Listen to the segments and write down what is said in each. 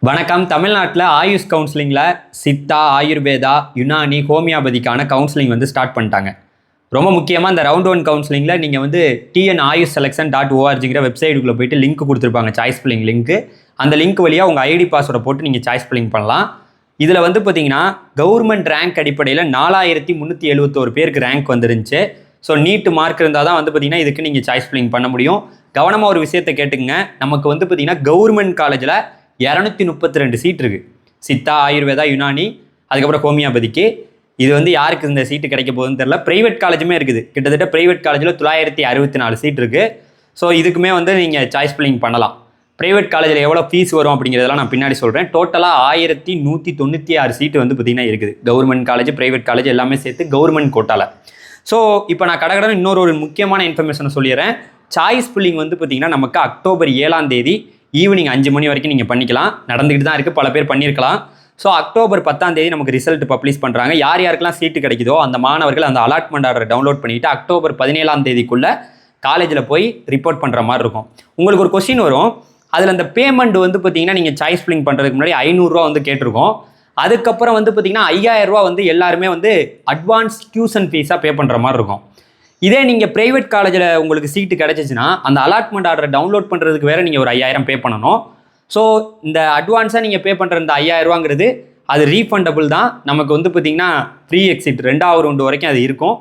வணக்கம். தமிழ்நாட்டில் ஆயுஷ் கவுன்சிலிங்கில் சித்தா, ஆயுர்வேதா, யுனானி, ஹோமியோபதிக்கான கவுன்சிலிங் வந்து ஸ்டார்ட் பண்ணிட்டாங்க. ரொம்ப முக்கியமாக இந்த ரவுண்ட் 1 கவுன்சிலிங்கில் நீங்கள் வந்து tnayushselection.orgங்கிற வெப்சைட்டுக்குள்ளே போயிட்டு லிங்க் கொடுத்துருப்பாங்க, சாய்ஸ் ஃபில்லிங் லிங்க்கு. அந்த லிங்க் வழியாக உங்கள் ஐடி பாஸ்வேர்டை போட்டு நீங்கள் சாய்ஸ் ஃபில்லிங் பண்ணலாம். இதில் வந்து பார்த்தீங்கன்னா கவர்மெண்ட் ரேங்க் அடிப்படையில் 4371 பேருக்கு ரேங்க் வந்துருந்துச்சு. ஸோ நீட்டு மார்க் இருந்தால் தான் வந்து பார்த்தீங்கன்னா இதுக்கு நீங்கள் சாய்ஸ் ஃபில்லிங் பண்ண முடியும். கவனமாக ஒரு விஷயத்தை கேட்டுக்குங்க. நமக்கு வந்து பார்த்தீங்கன்னா கவர்மெண்ட் காலேஜில் 232 சீட் இருக்குது. சித்தா, ஆயுர்வேதா, யுனானி, அதுக்கப்புறம் ஹோமியோபதிக்கு. இது வந்து யாருக்கு இந்த சீட்டு கிடைக்க போகுதுன்னு தெரியல. ப்ரைவேட் காலேஜுமே இருக்குது. கிட்டத்தட்ட ப்ரைவேட் காலேஜில் 964 சீட் இருக்குது. ஸோ இதுக்குமே வந்து நீங்கள் சாய்ஸ் ஃபில்லிங் பண்ணலாம். ப்ரைவேட் காலேஜில் எவ்வளோ ஃபீஸ் வரும் அப்படிங்கிறதெல்லாம் நான் பின்னாடி சொல்கிறேன். டோட்டலாக 1196 சீட்டு வந்து பார்த்திங்கன்னா இருக்குது. கவர்மெண்ட் காலேஜ், ப்ரைவேட் காலேஜ் எல்லாமே சேர்த்து கவர்மெண்ட் கோட்டாவில். ஸோ இப்போ நான் கடகடன் இன்னொரு முக்கியமான இன்ஃபர்மேஷனை சொல்லிடுறேன். சாய்ஸ் ஃபில்லிங் வந்து பார்த்திங்கன்னா நமக்கு அக்டோபர் 7ஆம் தேதி ஈவினிங் 5 மணி வரைக்கும் நீங்கள் பண்ணிக்கலாம். நடந்துக்கிட்டு தான் இருக்குது, பல பேர் பண்ணியிருக்கலாம். ஸோ அக்டோபர் 10ஆம் தேதி நமக்கு ரிசல்ட் பப்ளிஷ் பண்ணுறாங்க. யார் யாருக்கெல்லாம் சீட்டு கிடைக்குதோ அந்த மாணவர்கள் அந்த அலாட்மெண்ட் ஆர்டரை டவுன்லோட் பண்ணிவிட்டு அக்டோபர் 17ஆம் தேதிக்குள்ளே காலேஜில் போய் ரிப்போர்ட் பண்ணுற மாதிரி இருக்கும். உங்களுக்கு ஒரு கொஸ்டின் வரும், அதில் அந்த பேமெண்ட் வந்து பார்த்தீங்கன்னா நீங்கள் சாய்ஸ் ஃபில்லிங் பண்ணுறதுக்கு முன்னாடி 500 ரூபா வந்து கேட்டிருக்கோம். அதுக்கப்புறம் வந்து பார்த்தீங்கன்னா 5000 ரூபா வந்து எல்லாருமே வந்து அட்வான்ஸ் டியூஷன் ஃபீஸாக பே பண்ணுற மாதிரி இருக்கும். இதே நீங்கள் ப்ரைவேட் காலேஜில் உங்களுக்கு சீட்டு கிடச்சிச்சின்னா அந்த அலாட்மெண்ட் ஆர்டரை டவுன்லோட் பண்ணுறதுக்கு வேறு நீங்கள் ஒரு 5000 பே பண்ணணும். ஸோ இந்த அட்வான்ஸாக நீங்கள் பே பண்ணுற இந்த 5000 ரூபாங்கிறது அது ரீஃபண்டபுள் தான். நமக்கு வந்து பார்த்திங்கன்னா ஃப்ரீ எக்ஸிட் 2வது ரவுண்டு வரைக்கும் அது இருக்கும்.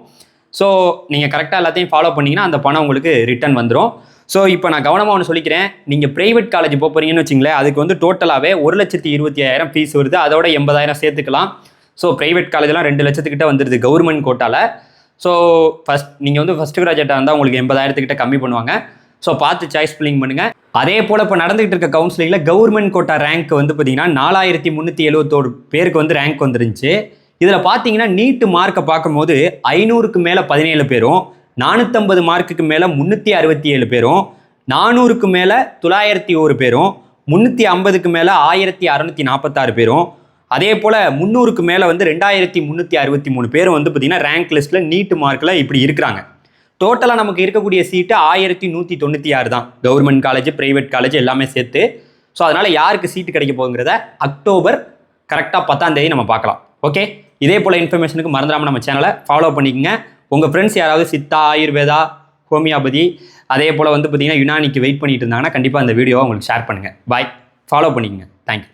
ஸோ நீங்கள் கரெக்டாக எல்லாத்தையும் ஃபாலோ பண்ணிங்கன்னா அந்த பணம் உங்களுக்கு ரிட்டர்ன் வந்துடும். ஸோ இப்போ நான் கவனமாக ஒன்று சொல்லிக்கிறேன். நீங்கள் ப்ரைவேட் காலேஜ் போகிறீங்கன்னு வச்சிங்களேன், அதுக்கு வந்து டோட்டலாகவே 1,25,000 ஃபீஸ் வருது. அதோட 80,000 சேர்த்துக்கலாம். ஸோ ப்ரைவேட் காலேஜெலாம் 2 லட்சத்துக்கிட்ட வந்துடுது கவர்மெண்ட் கோட்டாவில். ஸோ நீங்கள் வந்து ஃபஸ்ட்டு கிராஜுவேட்டாக இருந்தால் உங்களுக்கு 80,000 கம்மி பண்ணுவாங்க. ஸோ பார்த்து சாய்ஸ் ஃபில்லிங் பண்ணுங்கள். அதே போல் இப்போ நடந்துகிட்டு இருக்க கவுன்சிலிங்கில் கவர்மெண்ட் கோட்டா ரேங்க் வந்து பார்த்தீங்கன்னா 4371 பேருக்கு வந்து ரேங்க் வந்துருந்துச்சு. இதில் பார்த்தீங்கன்னா நீட்டு மார்க்கை பார்க்கும்போது 500க்கு மேலே 17 பேரும், 450 மார்க்குக்கு மேலே 367 பேரும், 400க்கு மேலே 901 பேரும், 350க்கு மேலே 1646 பேரும், அதே போல் 300க்கு மேலே வந்து 2363 பேரும் வந்து பார்த்திங்கன்னா ரேங்க் லிஸ்ட்டில் நீட்டு மார்க்கில் இப்படி இருக்கிறாங்க. டோட்டலாக நமக்கு இருக்கக்கூடிய சீட்டு 1196 தான். கவர்மெண்ட் காலேஜ், ப்ரைவேட் காலேஜ் எல்லாமே சேர்த்து. ஸோ அதனால் யாருக்கு சீட்டு கிடைக்க போகுங்கிறத அக்டோபர் கரெக்டாக 10ஆம் தேதி நம்ம பார்க்கலாம். ஓகே, இதே போல் இன்ஃபர்மேஷனுக்கு மறந்துடாமல் நம்ம சேனலை ஃபாலோ பண்ணிக்கங்க. உங்கள் ஃப்ரெண்ட்ஸ் யாராவது சித்தா, ஆயுர்வேதா, ஹோமியோபதி, அதே போல் வந்து பார்த்திங்கன்னா யுனானிக்கு வெயிட் பண்ணிட்டு இருந்தாங்கன்னா கண்டிப்பாக அந்த வீடியோவை உங்களுக்கு ஷேர் பண்ணுங்கள். பாய், ஃபாலோ பண்ணிக்கங்க. தேங்க்யூ.